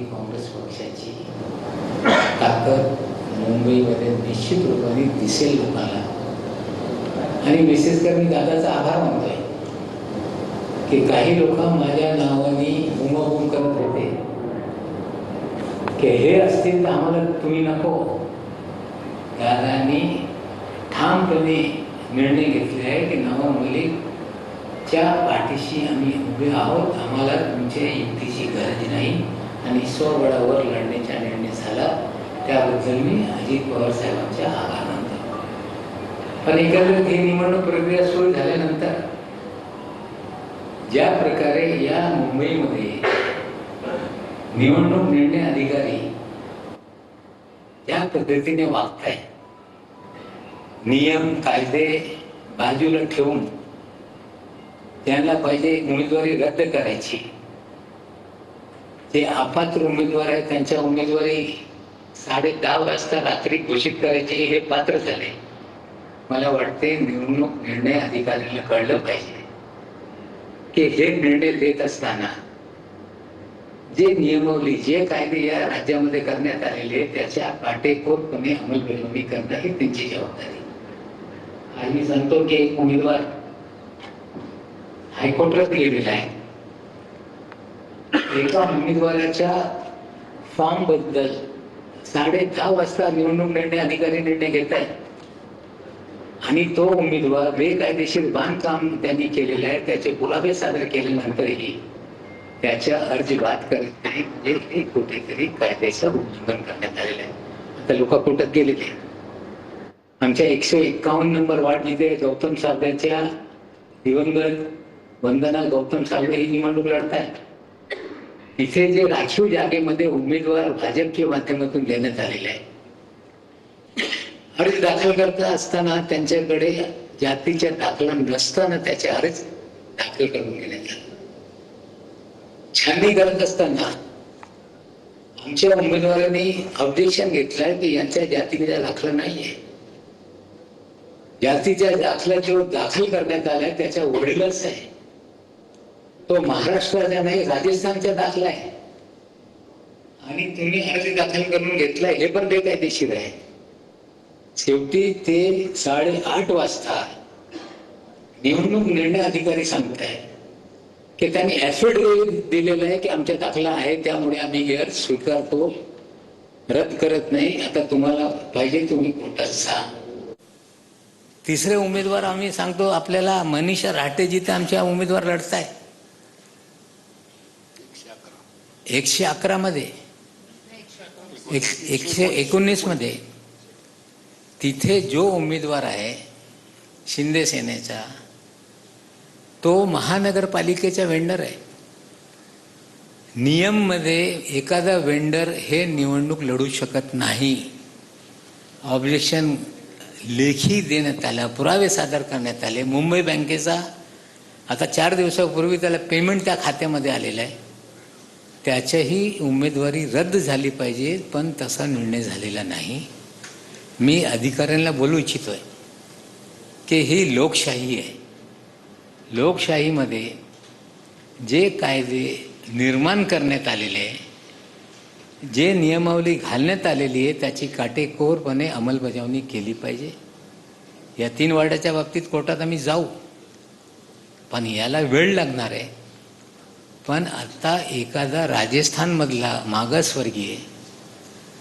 काँग्रेस पक्षाची ताकद मुंबईमध्ये निश्चित रूपाने दिसेल लोकांना। आणि विशेष करून मी दादाचा आभार मानतोय की काही लोक माझ्या नावाने बुमाबुम करत होते की हे असतील तर आम्हाला तुम्ही नको। दादांनी ठामपणे निर्णय घेतले आहे की नवाब मलिकच्या पाठीशी आम्ही उभे आहोत, आम्हाला तुमच्या युक्तीची गरज नाही आणि स्वबळावर लढण्याचा निर्णय झाला। त्याबद्दल मी अजित पवार साहेबांचे आभार मानतो। पण एकंदरीत ही निवडणूक प्रक्रिया सुरू झाल्यानंतर ज्या प्रकारे या मुंबईमध्ये निवडणूक निर्णय अधिकारी त्या पद्धतीने वागताय, नियम कायदे बाजूला ठेवून त्यांना पाहिजे उमेदवारी रद्द करायची, जे अपात्र उमेदवार आहेत त्यांच्या उमेदवारी 10:30 वाजता रात्री घोषित करायचे हे पात्र झाले। मला वाटते निवडणूक निर्णय अधिकाऱ्यांना कळलं पाहिजे की हे निर्णय देत असताना जे नियमावली जे कायदे या राज्यामध्ये करण्यात आलेले त्याच्या काटेकोरपणे अंमलबजावणी करणं ही त्यांची जबाबदारी। आज मी सांगतो की एक उमेदवार हायकोर्टात गेलेला आहे, एका उमेदवाराच्या फॉर्म बद्दल 10:30 वाजता निवडणूक निर्णय अधिकारी निर्णय घेत आहेत आणि तो उमेदवार बेकायदेशीर बांधकाम त्यांनी केलेलं आहे, त्याचे पुरावे सादर केल्यानंतरही त्याच्या अर्ज बाद करत नाही, म्हणजे हे कुठेतरी कायद्याचं उल्लंघन करण्यात आलेलं आहे। आता लोक कोर्टात गेलेले, आमच्या 151 नंबर वार्ड जिथे गौतम साबळेच्या दिवंगत वंदना गौतम साबळे ही निवडणूक लढतायत, इथे जे राखीव जागेमध्ये उमेदवार भाजपच्या माध्यमातून देण्यात आलेले आहे, अर्ज दाखल करत असताना त्यांच्याकडे जातीच्या दाखला नसताना त्याचे अर्ज दाखल करून घेण्यात आले। छाननी करत असताना आमच्या उमेदवारांनी ऑब्जेक्शन घेतलंय की यांच्या जातीचा दाखला नाहीये, जातीच्या दाखला जो दाखल करण्यात आलाय त्याच्या वडिलाच आहे, तो महाराष्ट्राचा नाही राजस्थानचा दाखला आहे आणि तुम्ही अर्ज दाखल करून घेतलाय हे पण बेकायदेशीर आहे। शेवटी ते 8:30 वाजता निवडणूक निर्णय अधिकारी सांगताय की त्यांनी ऍफिडेव्हिट दिलेलं आहे की आमचा दाखला आहे त्यामुळे आम्ही हे अर्ज स्वीकारतो, रद्द करत नाही, आता तुम्हाला पाहिजे तुम्ही कोर्टात जा। तिसरे उमेदवार आम्ही सांगतो आपल्याला मनीषा राहटे जिथे आमच्या उमेदवार लढताय 111 मध्ये 119 मध्ये, तिथे जो उमेदवार आहे शिंदे सेनेचा तो महानगरपालिकेचा वेंडर आहे। नियम मध्ये एखादा वेंडर हे निवडणूक लढू शकत नाही। ऑब्जेक्शन लेखी देण्यात आला, पुरावे सादर करण्यात आले। मुंबई बँकेचा आता 4 दिवसापूर्वी त्याला पेमेंट त्या खात्यामध्ये आलेलं आहे, त्याच्याही उमेदवारी रद्द झाली पाहिजे, पण तसा निर्णय झालेला नाही। मी अधिकाऱ्यांना बोलू इच्छितोय की ही लोकशाही आहे, लोकशाहीमध्ये जे कायदे निर्माण करण्यात आलेले आहे, जे नियमावली घालण्यात आलेली आहे त्याची काटेकोरपणे अंमलबजावणी केली पाहिजे। या 3 वार्डाच्या बाबतीत कोर्टात आम्ही जाऊ, पण याला वेळ लागणार आहे। पण आता एखादा राजस्थानमधला मागासवर्गीय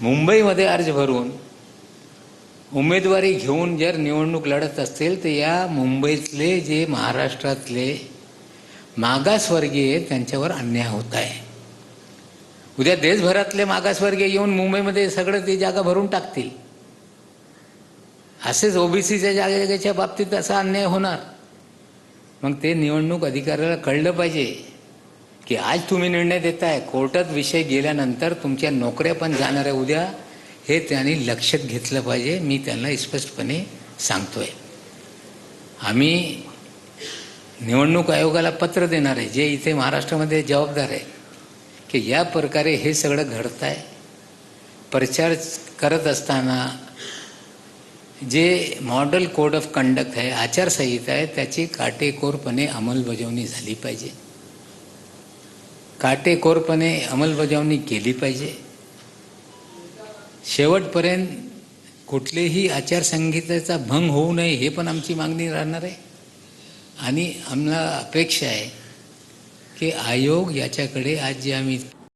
मुंबईमध्ये अर्ज भरून उमेदवारी घेऊन जर निवडणूक लढत असतील तर या मुंबईतले जे महाराष्ट्रातले मागासवर्गीय त्यांच्यावर अन्याय होत आहे। उद्या देशभरातले मागासवर्गीय येऊन मुंबईमध्ये सगळं ती जागा भरून टाकतील, असेच ओबीसीच्या जागेच्या बाबतीत असा अन्याय होणार। मग ते निवडणूक अधिकाऱ्याला कळलं पाहिजे की आज तुम्ही निर्णय देताय, कोर्टात विषय गेल्यानंतर तुमच्या नोकऱ्या पण जाणार आहे उद्या, हे त्यांनी लक्षात घेतलं पाहिजे। मी त्यांना स्पष्टपणे सांगतोय। आम्ही निवडणूक आयोगाला पत्र देणार आहे, जे इथे महाराष्ट्रामध्ये जबाबदार आहे, की या प्रकारे हे सगळं घडत आहे। प्रचार करत असताना जे मॉडेल कोड ऑफ कंडक्ट आहे, आचारसंहिता आहे, त्याची काटेकोरपणे अंमलबजावणी झाली पाहिजे। काटेकोरपणे अंमलबजावणी केली पाहिजे. शेवटपर्यंत कुठलेही आचारसंहितेचा भंग होऊ नये हे पण आमची मागणी राहणार आहे. आणि आम्हाला अपेक्षा आहे की आयोग याच्याकडे आज जे आम्ही